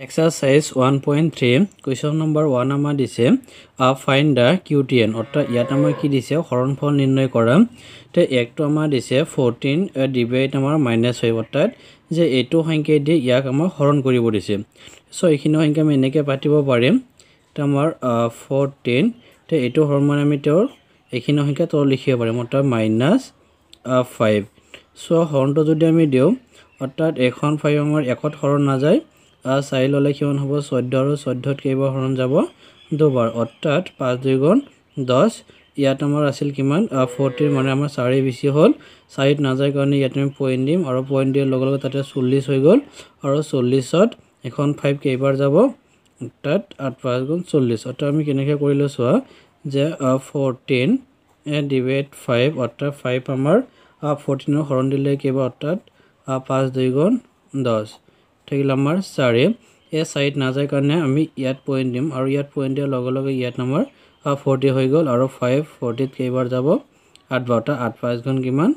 Exercise 1.3 question number 1 আমাৰ দিছে find the QTN অৰ্থাৎ ইয়াত আমাৰ কি দিছে হৰণফল নিৰ্ণয় কৰা তে একটো আমাৰ দিছে 14 ডিভাইড আমাৰ -5 অৰ্থাৎ যে এইটো সংখ্যা দি ইয়াক আমাৰ হৰণ কৰিব দিছে সো এইখিনি সংখ্যা আমি এনেকৈ পাতিব পাৰিম তে আমাৰ 14 তে এইটো হৰণ মানে আমি তেওঁৰ এইখিনি সংখ্যা তল লিখিব পাৰিম অৰ্থাৎ -5 সো হৰণটো যদি আমি দিও অৰ্থাৎ এখন 5 আমাৰ একত হৰণ নাযায় 4 ললে কিমান হ'ব 14 আৰু 14ত কেইবাৰ হৰণ যাব দুবাৰ অৰ্থাৎ 5 2 গুণ 10 ইয়াত আমাৰ আছিল কিমান 14 মানে আমাৰ 4 বেছি হ'ল 4ত নাযায় কাৰণে ইয়াত আমি পইণ্ট দিম আৰু পইণ্ট দিয়াৰ লগে লগে তাতে 40 হৈ গ'ল আৰু 40ত এখন 5 কেইবাৰ যাব অৰ্থাৎ 8 5 গুণ 40 অৰ্থাৎ আমি কেনেকৈ কৰিলো চোৱা যে 14 ডিভাইড 5 অৰ্থাৎ 5 আমাৰ 14 ৰ হৰণ দিলে কেইবাৰ অৰ্থাৎ 5 2 গুণ 10 থাকিল আমাৰ 4 এই 4ত নাযায় কাৰণে আমি ইয়াত পইণ্ট দিম আৰু ইয়াত পইণ্ট দিয়াৰ লগে লগে ইয়াত আমাৰ 40 হৈ গ'ল আৰু 5 40ত কেইবাৰ যাব 8 বাৰটা 8 5 গুণ কিমান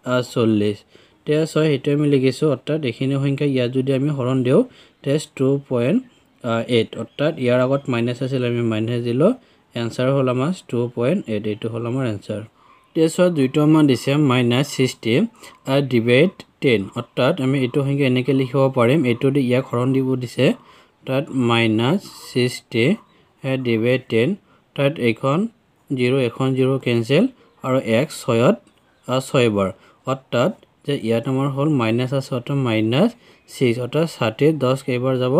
40 তে সো হেতু আমি লিখিছো অৰ্থাৎ এইখিনি সংখ্যা ইয়াত যদি আমি হৰণ দিও তে 2.8 অৰ্থাৎ ইয়াৰ আগত মাইনাস আছিল আমি মাইনাস দিলো आंसर হল আমাৰ 2.8 এইটো হল আমাৰ आंसर তে সো দুইটো আমাৰ দিছে -60 ডিভাইড 10 অৰ্থাৎ আমি এইটো সংখ্যা এনেকৈ লিখিব পাৰিম এইটো দি ইয়াক হৰণ দিব দিছে তাত -60 ডিভাইড 10 তাত এখন 0 এখন 0 কেনসেল আৰু x 6ত 6 বাৰ অৰ্থাৎ যে ইয়াত আমাৰ হল মাইনাস আছে অৰ্থাৎ -6 অৰ্থাৎ 60 10 কেইবাৰ যাব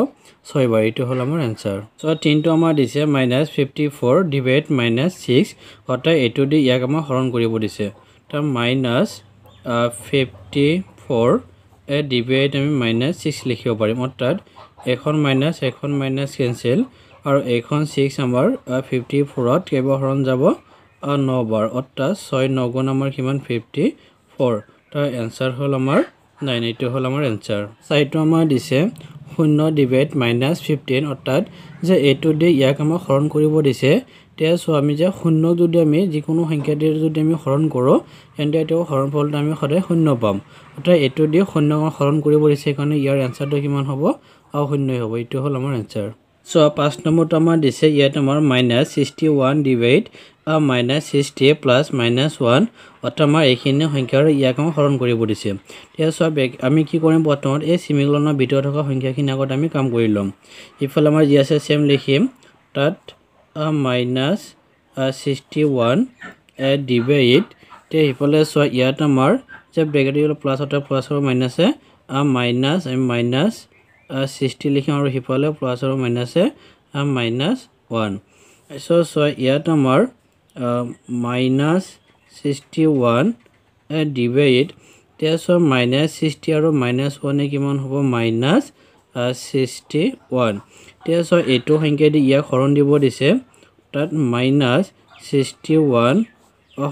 6 বাৰ এইটো হল আমাৰ आंसर সো তিনটো আমাৰ দিছে -54 ডিভাইড -6 অৰ্থাৎ এইটো দি ইয়াক আমাৰ হৰণ কৰিব দিছে তাৰ -54 ডিভাইড আমি -6 লিখিব পাৰিম অৰ্থাৎ এখন মাইনাস কেনসেল আৰু এখন 6 আমাৰ 54ত কেইবাৰ হৰণ যাব 9 বাৰ অৰ্থাৎ 6 9 গুণ আমাৰ কিমান 54 তাৰ आंसर হল আমাৰ 9 এইটো হল আমাৰ आंसर সাইটো আমাৰ দিছে 0 ডিভাইড -15 অৰ্থাৎ যে এইটো দি ইয়াক আমাৰ হৰণ কৰিব দিছে তে সো আমি যে 0 যদি আমি যিকোনো সংখ্যা দি যদি আমি হৰণ কৰো তেন্তে এটো হৰণফলটো আমি সদায় 0 পাম অৰ্থাৎ এইটো দি 0 হৰণ কৰিব দিছে কাৰণে ইয়াৰ आंसरটো কিমান হ'ব 0 হ'ব এইটো হল আমাৰ आंसर সো 5 নম্বৰটো আমাৰ দিছে ইয়াত আমাৰ -61 ডিভাইড -60 প্লাস -1 অৰ্থাৎ আমাৰ এইখিনি সংখ্যাৰ ইয়াক আমাৰ হৰণ কৰিব দিছে তেতিয়া সো আমি কি কৰিম প্ৰথমত এই সেমিকোলনৰ ভিতৰত থকা সংখ্যাখিনি আগত আমি কাম কৰি লম ইফালে আমাৰ যি আছে সেম লিখিম তাত -61 ডিভাইড তে ইফালে সো ইয়াত আমাৰ যে ব্ৰেকেট প্লাস অৰ্থাৎ প্লাস আৰু মাইনাসে -60 লিখিম আৰু ইফালে প্লাস আৰু মাইনাসে -1 সো ইয়াত আমাৰ -61 ডিভাইড তে সো -60 আৰু -1 কিমান হ'ব -61 তে সো এইটো সংখ্যা দি ইয়াক হৰণ দিব দিছে তাত -61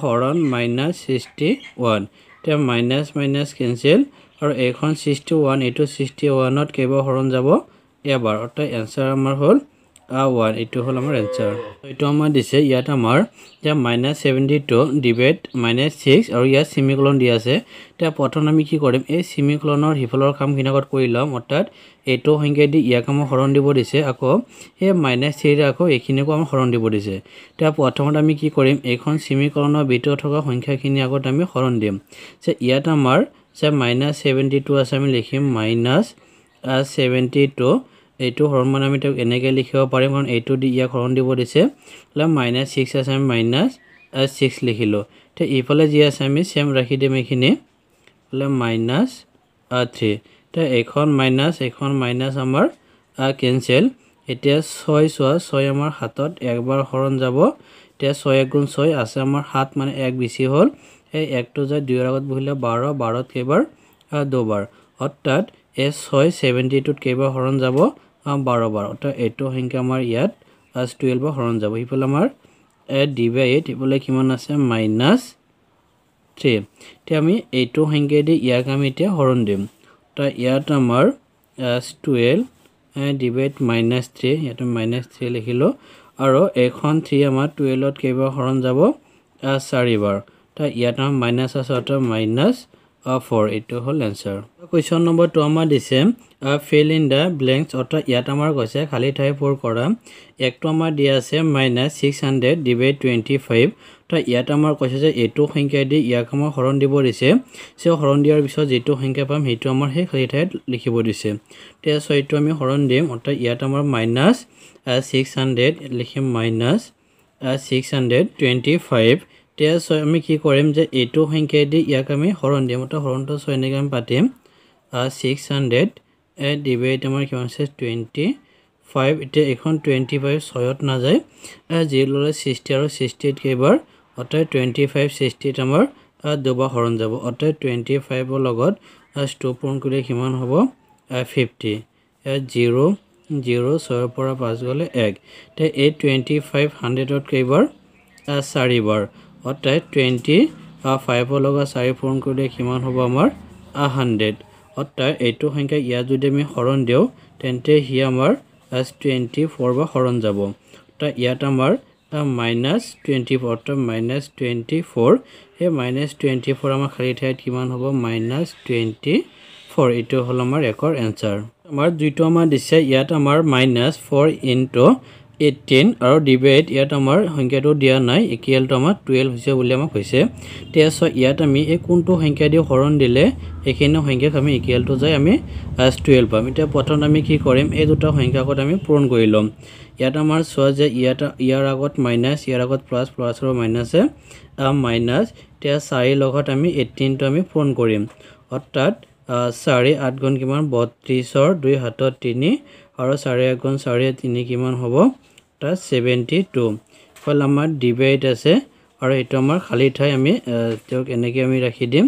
হৰণ -61 তে মাইনাস কেনসেল আৰু এখন 61 এইটো 61ত কেইবাৰ হৰণ যাব এবাৰ অৰ্থাৎ आंसर আমাৰ হল 1 এইটো হল আমাৰ आंसर এইটো আমাৰ দিছে ইয়াত আমাৰ যে -72 ডিভাইড -6 আৰু ইয়াত সেমিকোলন দি আছে তে প্ৰথম আমি কি কৰিম এই সেমিকোলনৰ হিফলৰ কামখিনি আগত কৰি লম অৰ্থাৎ এইটো সংখ্যা দি ইয়াক আমাৰ হৰণ দিব দিছে আকৌ এই -3 আকৌ এইখিনিকো আমাৰ হৰণ দিব দিছে তে প্ৰথমত আমি কি কৰিম এইখন সেমিকোলনৰ ভিতৰত থকা সংখ্যাখিনি আগত আমি হৰণ দিম যে ইয়াত আমাৰ যে -72 আছে আমি লিখিম -72 এইটো হৰণ মানে আমি তাক এনেকৈ লিখিব পাৰিম কাৰণ এইটো দি ইয়াক হৰণ দিব দিছে -6 আছে আমি -6 লিখিলো তে ইফালে যি আছে আমি সেম ৰাখি দিম এইখিনি -3 তে এখন মাইনাস আমাৰ কেনসেল এতিয়া 6 আমাৰ হাতত একবাৰ হৰণ যাব তে 6 1 গুণ 6 আছে আমাৰ 7 মানে 1 বেছি হ'ল এই 1 টো যায় 2 ৰ আগত বহিলে 12 12ত কেইবাৰ দুবাৰ অৰ্থাৎ এই 6 72ত কেইবাৰ হৰণ যাব 12 বাৰ অৰ্থাৎ এইটো সংখ্যা আমাৰ ইয়াত 12 হৰণ যাব ইফালে আমাৰ ডিভাইড ইফালে কিমান আছে -3 তে আমি এইটো সংখ্যা দি ইয়াক আমি এতিয়া হৰণ দিম তা ইয়াত আমাৰ 12 ডিভাইড -3 ইয়াত -3 লিখিলো আৰু এখন 3 আমাৰ 12ত কেইবাৰ হৰণ যাব 4 বাৰ তা ইয়াত আমাৰ মাইনাস আছে অৰ্থাৎ 4 এইটো হ'ল এনসাৰ কোৱেশ্চন নম্বৰ 2 আমাৰ দিছে fill in the blanks অৰ্থাৎ ইয়াত আমাৰ কৈছে খালি ঠাই পূৰ কৰা একটো আমাৰ দিয়া আছে -600 / 25 তো ইয়াত আমাৰ কৈছে যে এইটো সংখ্যা দি ইয়াক আমাৰ হৰণ দিব দিছে সে হৰণ দিয়াৰ পিছত যেটো সংখ্যা পাম হেতু আমাৰ হে খালি ঠাইত লিখিব দিছে তে সো এইটো আমি হৰণ দিম অৰ্থাৎ ইয়াত আমাৰ -600 লিখিম -625 তে সো আমি কি কৰিম যে এইটো সংখ্যা দি ইয়াক আমি হৰণ দিম অৰ্থাৎ হৰণটো সো এনেকৈ আমি পাতিম 600 ডিভাইড আমাৰ কি আছে 25 এটা এখন 25 6ত না যায় যি ললে 60 আৰু 68 কেইবাৰ অৰ্থাৎ 25 60 আমাৰ দুবাৰ হৰণ যাব অৰ্থাৎ 25 ৰ লগত 2 পূৰণ কৰিলে কিমান হ'ব 50 0 0 6 ৰ পৰা 5 গলে 1 তে এই 25 100 ত কেইবাৰ 4 বাৰ অৰ্থাৎ 25 ৰ লগত 4 পূৰণ কৰিলে কিমান হ'ব আমাৰ 100 অৰ্থাৎ এইটো সংখ্যা ইয়া যদি আমি হৰণ দিও তেন্তে হি আমাৰ 24 বা হৰণ যাব তা ইয়াত আমাৰ -24 অৰ্থাৎ -24 এই -24 আমাৰ খালি ঠাইত কিমান হ'ব -24 এইটো হ'ল আমাৰ একৰ এনসাৰ আমাৰ দুইটো আমাৰ দিছে ইয়াত আমাৰ -4 * 18 আৰু ডিভাইড ইয়াত আমাৰ সংখ্যাটো দিয়া নাই ইকুৱেল টু আমাৰ 12 হৈছে বুলি আমাক কৈছে তে সো ইয়াত আমি এই কোনটো সংখ্যা দি হৰণ দিলে এখিনি সংখ্যাক আমি ইকুৱেল টু যায় আমি 12 পাম এটা প্ৰথম আমি কি কৰিম এই দুটা সংখ্যাকত আমি পূৰণ কৰি লম ইয়াত আমাৰ সোৱা যে ইয়াৰ আগত মাইনাস ইয়াৰ আগত প্লাস প্লাস আৰু মাইনাসে মাইনাস তে 4 লগত আমি 18 টো আমি পূৰণ কৰিম অৰ্থাৎ 4 8 গুণ কিমান 32 ৰ 2 হাতত 3 আৰু 4 1 গুণ 4 3 কিমান হ'ব তা 72 ফল আমাৰ ডিভাইড আছে আৰু এটা আমাৰ খালি ঠাই আমি তেওঁক এনেকৈ আমি ৰাখি দিম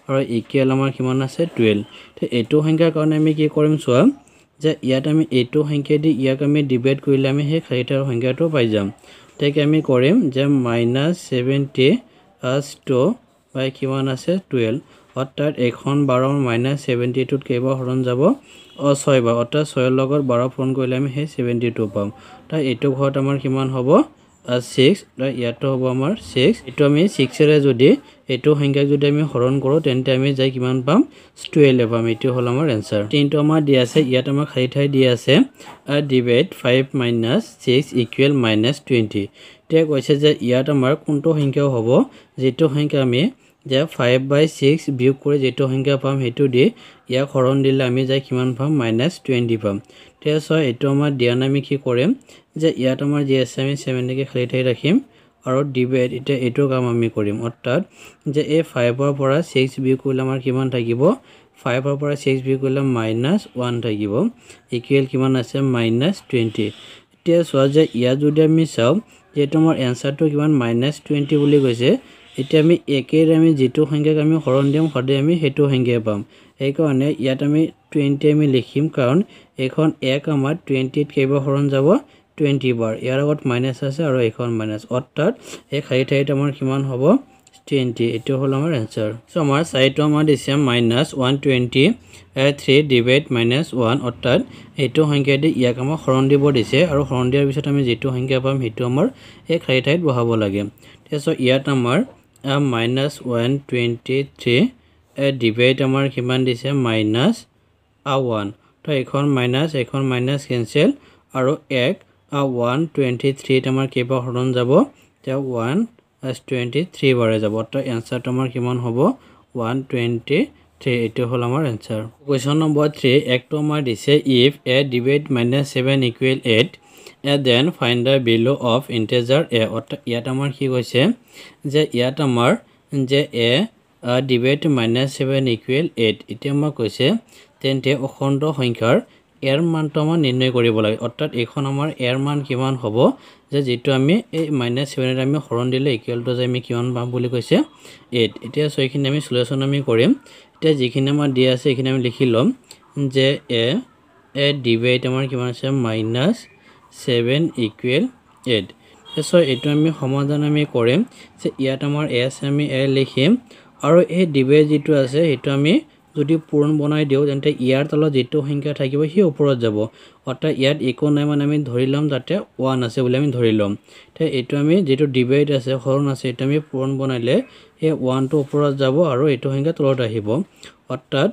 আৰু ইকুৱেল আমাৰ কিমান আছে 12 তে এইটো সংখ্যাৰ কাৰণে আমি কি কৰিম সোৱা যে ইয়াত আমি এইটো সংখ্যা দি ইয়াক আমি ডিভাইড কৰিলে আমি সেই খালি ঠাইৰ সংখ্যাটো পাই যাম তেকে আমি কৰিম যে -70 2 বাই কিমান আছে 12 অৰ্থাৎ এখন 12 -72 ত কেইবাৰ হৰণ যাব 6 বাৰ অৰ্থাৎ 6 ৰ লগত 12 পূৰণ কৰিলে আমি সেই 72 পাম তা এইটো ঘৰত আমাৰ কিমান হ'ব 6 ইয়াতো হ'ব আমাৰ 6 এটো আমি 6 এৰে যদি এটো সংখ্যা যদি আমি হৰণ কৰো তেন্তে আমি যাই কিমান পাম 12 পাম এটো হল আমাৰ आंसर 3 টো আমাৰ দিয়া আছে ইয়াত আমাৰ খালি ঠাই দিয়া আছে ডিভাইড 5 - 6 ইকুৱেল -20 তে কৈছে যে ইয়াত আমাৰ কোনটো সংখ্যা হ'ব যেটো সংখ্যা আমি যে 5/6 বিয়োগ কৰি যেটো সংখ্যা পাম হেতু দি ইয়াক হৰণ দিলে আমি যাই কিমান পাম -20 পাম তে সো এটো আমাৰ দিয়া নাই আমি কি কৰিম যে ইয়াত আমাৰ যে আছে আমি 7 কে খালি ঠাই ৰাখিম আৰু ডিভাইড এটা এটো কাম আমি কৰিম অৰ্থাৎ যে এই 5 ৰ পৰা 6 বিয়োগ কৰিলে আমাৰ কিমান থাকিব 5 ৰ পৰা 6 বিয়োগ কৰিলে -1 থাকিব ইকুৱেল কিমান আছে -20 এতিয়া সোৱা যে ইয়া যদি আমি চাও যে তোমাৰ এনসাৰটো কিমান -20 বুলি কৈছে এতিয়া আমি একেৰে আমি যেটো সংখ্যাক আমি হৰণ দিম হদে আমি হেতু সংখ্যা পাম এই কাৰণে ইয়াত আমি 20 আমি লিখিম কাৰণ এখন 1 আমাৰ 20 ত কেইবাৰ হৰণ যাব 20 বাৰ ইয়াৰ আগত মাইনাস আছে আৰু এখন মাইনাস অৰ্থাৎ এই খালি ঠাইত আমাৰ কিমান হ'ব 20 এটো হল আমাৰ आंसर সো আমাৰ সাইটো আমাৰ দিছে -123 ডিভাইড -1 অৰ্থাৎ এটো সংখ্যা দি ইয়াক আমাৰ হৰণ দিব দিছে আৰু হৰণ দিয়াৰ পিছত আমি যেটো সংখ্যা পাম হেতু আমাৰ এই খালি ঠাইত বহাব লাগে তেছো ইয়াত আমাৰ -123 ডিভাইড আমাৰ কিমান দিছে -1 তো এখন মাইনাস কেনসেল আৰু 123 আমাৰ কেইবাৰ হৰণ যাব তে 123 বাৰে যাব তো आंसर আমাৰ কিমান হ'ব 123 এটো হল আমাৰ आंसर কোৱেশ্চন নম্বৰ 3 একটো আমাৰ দিছে if a divide -7 equal 8 then find the value of integer a অৰ্থাৎ ইয়াত আমাৰ কি কৈছে যে ইয়াত আমাৰ যে a divide -7 equal 8 এতিয়া আমাৰ কৈছে তেন্তে অখণ্ড সংখ্যাৰ এৰ মানটো আমাৰ নিৰ্ণয় কৰিব লাগে অৰ্থাৎ এখন আমাৰ এৰ মান কিমান হ'ব যে যেটো আমি এই -7 এৰ আমি হৰণ দিলে ইকুৱেল টু যে আমি কিমান পাম বুলি কৈছে 8 এতিয়া সৈখিনি আমি সলিউশন আমি কৰিম এতিয়া যিখিনি আমাৰ দিয়া আছে এইখিনি আমি লিখি লম যে a ডিভাইড আমাৰ কিমান আছে -7 ইকুৱেল 8 সো এটো আমি সমাধান আমি কৰিম যে ইয়াত আমাৰ a আছে আমি a লিখিম আৰু এই ডিভাইড যেটো আছে হেতু আমি যদি পূৰণ বনাই দিওঁ তেন্তে ইয়াৰ তলত যেটো সংখ্যা থাকিব সেই ওপৰত যাব অৰ্থাৎ ইয়াত একো নাই মানে আমি ধৰি লম তাতে 1 আছে বুলি আমি ধৰি লম তে এটো আমি যেটো ডিভাইড আছে হৰণ আছে এটা আমি পূৰণ বনাইলে এই 1 টো ওপৰত যাব আৰু এটো সংখ্যা তলত আহিব অৰ্থাৎ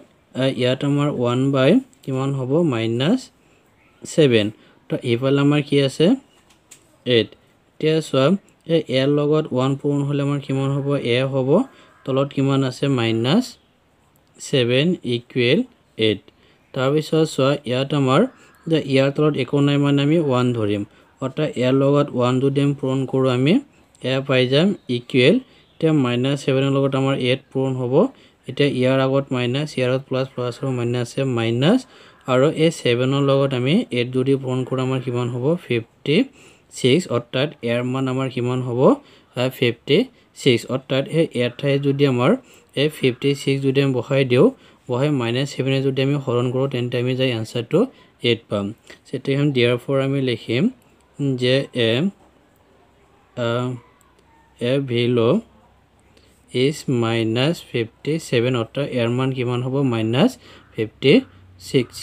ইয়াত আমাৰ 1 বাই কিমান হ'ব -7 তো ইফালে আমাৰ কি আছে 8 তে সব এই এৰ লগত 1 পূৰণ হলে আমাৰ কিমান হ'ব a হ'ব তলত কিমান আছে -7 ইকুৱেল 8 তাৰ পিছত সো ইয়াত আমাৰ যে ইয়াৰ তলত একো নাই মানে আমি 1 ধৰিম অৰ্থাৎ ইয়াৰ লগত 1 যদি আমি পূৰণ কৰো আমি a পাই যাম ইকুৱেল তে -7 ৰ লগত আমাৰ 8 পূৰণ হ'ব এটা ইয়াৰ আগত মাইনাস ইয়াৰ আগত প্লাস প্লাস আৰু মাইনাস আছে মাইনাস আৰু এই 7 ৰ লগত আমি 8 যদি পূৰণ কৰো আমাৰ কিমান হ'ব 56 অৰ্থাৎ ইয়াৰ মান আমাৰ কিমান হ'ব 56 অৰ্থাৎ এই ইয়াৰ ঠাই যদি আমাৰ এই 56 যদি আমি বহাই দিও বহাই -7 যদি আমি হৰণ কৰো তেন্তে আমি যাই আনসাৰটো 8 পাম সেটা हम therefore আমি লিখিম যে a value is -57 অর্থাৎ এর মান কিমান হ'ব -56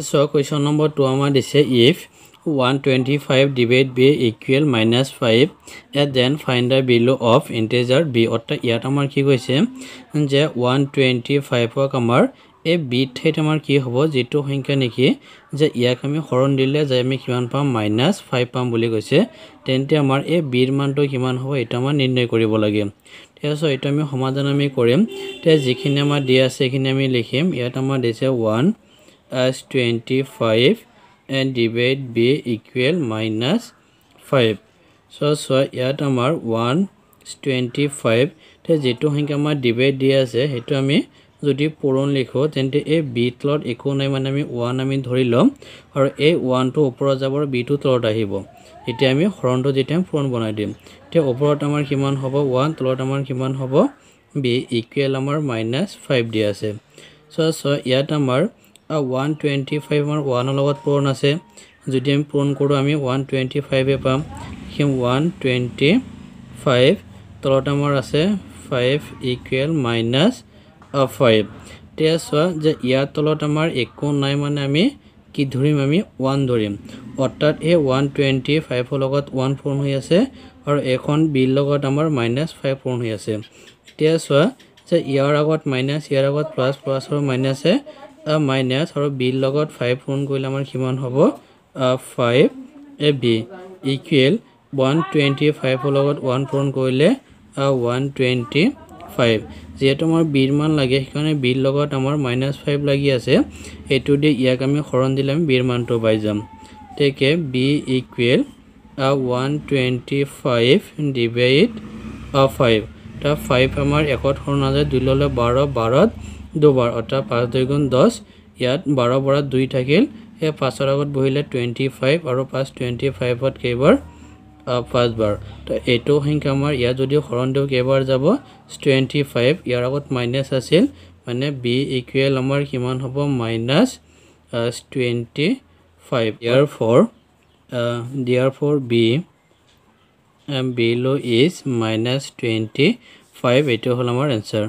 সো কোয়েশ্চন নম্বৰ 2 আমাৰ দিছে if 125 divided by equal -5 and then find the value of integer b অর্থাৎ ইয়াত আমাৰ কি কৈছে যে 125 ক আমাৰ এই b ঠাইত আমাৰ কি হ'ব যেটো সংখ্যা নেকি যে ইয়াক আমি হৰণ দিলে যে আমি কিমান পাম -5 পাম বুলি কৈছে তেন্তে আমাৰ এই b ৰ মানটো কিমান হ'ব এটা আমাৰ নিৰ্ণয় কৰিব লাগে তেছো এটা আমি সমাধান আমি কৰিম তে যিখিনি আমাৰ দিয়া আছে সেইখিনি আমি লিখিম ইয়াত আমাৰ দিছে 125 and divide b equal -5 so ইয়াত আমাৰ 125 তে যেটো সংখ্যা আমাৰ ডিভাইড দিয়া আছে হেতু আমি যদি পূৰণ লিখো তেন্তে এই b তলত একো নাই মানে আমি 1 আমি ধৰি লম আৰু এই 1 টো ওপৰত যাব আৰু b টো তলত আহিব এতিয়া আমি হৰণটো যেটা পূৰণ বনাই দিম তে ওপৰত আমাৰ কিমান হ'ব 1 তলত আমাৰ কিমান হ'ব b ইকুৱেল আমাৰ -5 দিয়া আছে so ইয়াত আমাৰ 125 আমাৰ 1 ৰ লগত পূৰণ আছে যদি আমি পূৰণ কৰো আমি 125 এ পাম কিম 125 তলত আমাৰ আছে 5 ইকুৱেল -5 তে সো যে ইয়াৰ তলত আমাৰ একো নাই মানে আমি কি ধৰিম আমি 1 ধৰিম অৰ্থাৎ এই 125 ৰ লগত 1 পূৰণ হৈ আছে আৰু এখন b ৰ লগত আমাৰ -5 পূৰণ হৈ আছে তে সো যে ইয়াৰ আগত মাইনাস ইয়াৰ আগত প্লাস প্লাস আৰু মাইনাস আছে মাইনাস আৰু b ৰ লগত 5 পূৰণ কৰিলে আমাৰ কিমান হ'ব 5 ab ইকুৱেল 125 ৰ লগত 1 পূৰণ কৰিলে 125 যেহেতু আমাৰ b ৰ মান লাগে সেইকাৰণে b ৰ লগত আমাৰ -5 লাগি আছে এটো দি ইয়াক আমি হৰণ দিলে আমি b ৰ মানটো পাই যাম তেকে b ইকুৱেল 125 ডিভাইড 5 তা 5 আমাৰ একত হৰণ নাযায় 2 ললে 12 12 দুবাৰ অৰ্থাৎ 5 2 গুণ 10 ইয়াত 12 পৰা 2 থাকিল এই 5 ৰ আগত বহিলে 25 আৰু 5 25 ত কেইবাৰ 5 বাৰ তো এটো সংখ্যা আমাৰ ইয়া যদি হৰণ দিও কেইবাৰ যাব 25 ইয়াৰ আগত মাইনাস আছিল মানে b ইকুৱেল আমাৰ কিমান হ'ব -25 therefore b below is -25 এটো হল আমাৰ आंसर